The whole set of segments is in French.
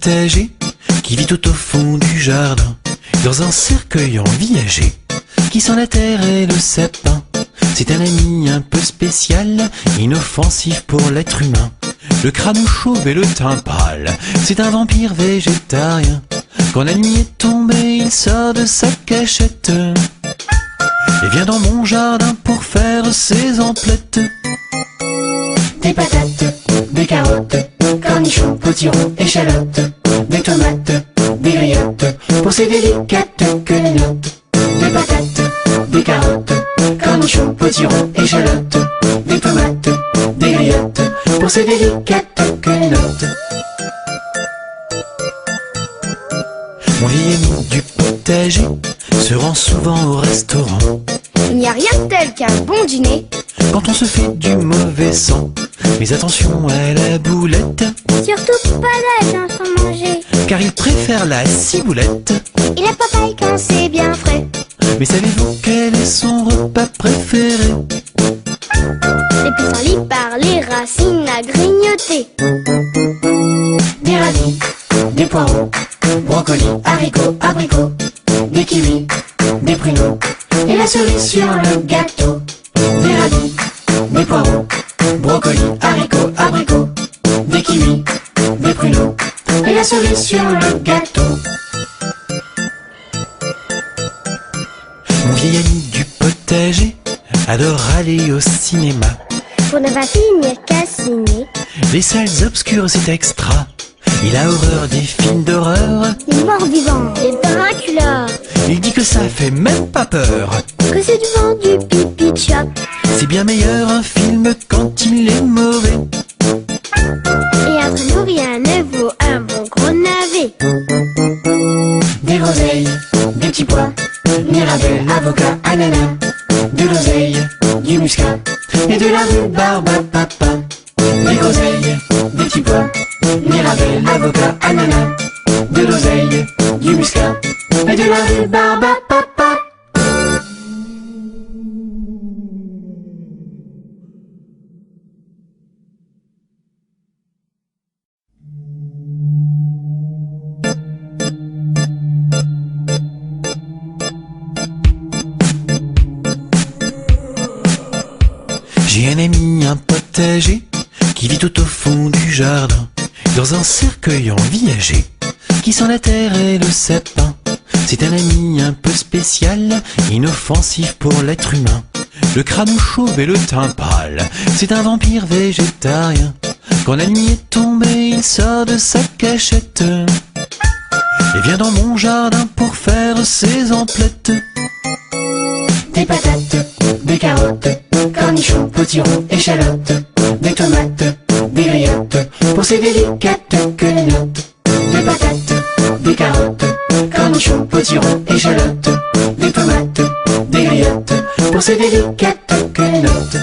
potager qui vit tout au fond du jardin, dans un cercueil enviagé qui sent la terre et le sapin. C'est un ami un peu spécial, inoffensif pour l'être humain. Le crâne chauve et le teint pâle, c'est un vampire végétarien. Quand la nuit est tombée, il sort de sa cachette et vient dans mon jardin pour faire ses emplettes. Des patates, des carottes, cornichons, potirons, échalotes, des tomates, des griottes, pour ces délicates quenottes. Des patates, des carottes, cornichons, potirons, échalotes, des tomates, des griottes, pour ces délicates quenottes. Mon vieil ami du potager se rend souvent au restaurant. Il n'y a rien de tel qu'un bon dîner Quand on se fait du mauvais sang, mais attention à la boulette, surtout pas d'âge sans manger. car il préfère la ciboulette. Et la papaye quand c'est bien frais. Mais savez-vous quel est son repas préféré? Les pissenlits par les racines à grignoter. Des radis, des poireaux, brocolis, haricots, abricots, des kiwis, des pruneaux, et la cerise sur le gâteau. Des radis, des poireaux, brocolis, haricots, abricots, des kiwis, des pruneaux, et la cerise sur le gâteau. Mon vieil ami du potager adore aller au cinéma. Pour ne pas finir cassiné. Les salles obscures, c'est extra. Il a horreur des films d'horreur. Les morts vivants, les Dracula. Il dit que ça fait même pas peur. Que c'est du vent du pipi de chat. C'est bien meilleur un film quand il est mauvais. Et entre nous rien ne vaut un bon gros navet. Des groseilles, des petits pois, mirabelle, avocat, ananas, de l'oseille, du muscat, et de la rhubarbe à papa. Des groseilles, des petits pois, mirabelle, avocat, ananas, de l'oseille, du muscat, et de la rhubarbe à papa. J'ai un ami, un potager, qui vit tout au fond du jardin, dans un cercueil enviagé, qui sent la terre et le sapin. C'est un ami un peu spécial, inoffensif pour l'être humain. Le crâne chauve et le teint pâle, c'est un vampire végétarien. Quand la nuit est tombée, il sort de sa cachette et vient dans mon jardin pour faire ses emplettes. Des patates, des carottes, cornichons, potirons, échalotes, des tomates, des griottes, pour ces délicates quenottes. Des patates, des carottes, cornichons, potirons, échalotes, des tomates, des griottes, pour ces délicates quenottes.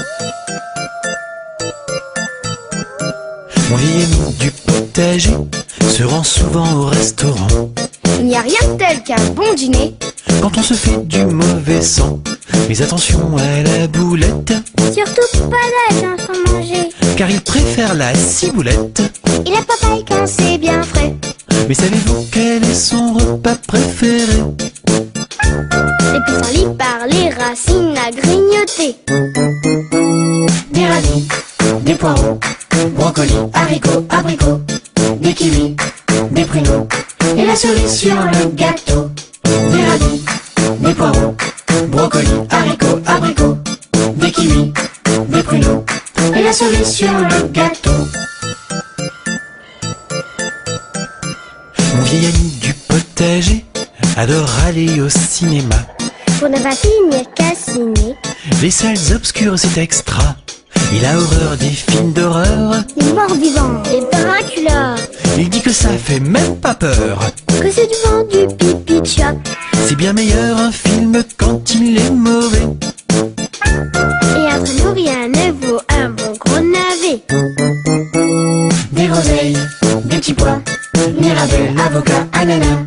Mon vieil ami du potager se rend souvent au restaurant. Il n'y a rien de tel qu'un bon dîner Quand on se fait du mauvais sang, mais attention à la boulette, surtout pas d'âge sans manger. car il préfère la ciboulette. Et la papaye quand c'est bien frais. Mais savez-vous quel est son repas préféré? Les pissenlits par les racines à grignoter. Des radis, des poireaux, brocolis, haricots, abricots, des kiwis, des pruneaux, et la cerise sur le gâteau. Des radis, des poireaux, brocolis, haricots, abricots, des kiwis, des pruneaux, et la cerise sur le gâteau. Mon vieil ami du potager adore aller au cinéma. Pour ne pas finir cassiné. Les salles obscures, c'est extra. Il a horreur des films d'horreur. Les morts vivants, les Dracula. Il dit que ça fait même pas peur. Que c'est du vent du pipi de chat. C'est bien meilleur un film quand il est mauvais. Et entre nous rien ne vaut un bon gros navet. Des groseilles, des petits pois, mirabelle, avocat, ananas,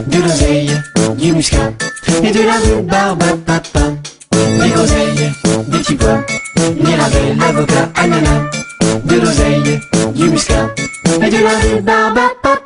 de l'oseille, du muscat, et de la rhubarbe à papa. Des groseilles, des petits pois, mirabelle, avocat, ananas, de l'oseille, du muscat, et de la rhubarbe à papa.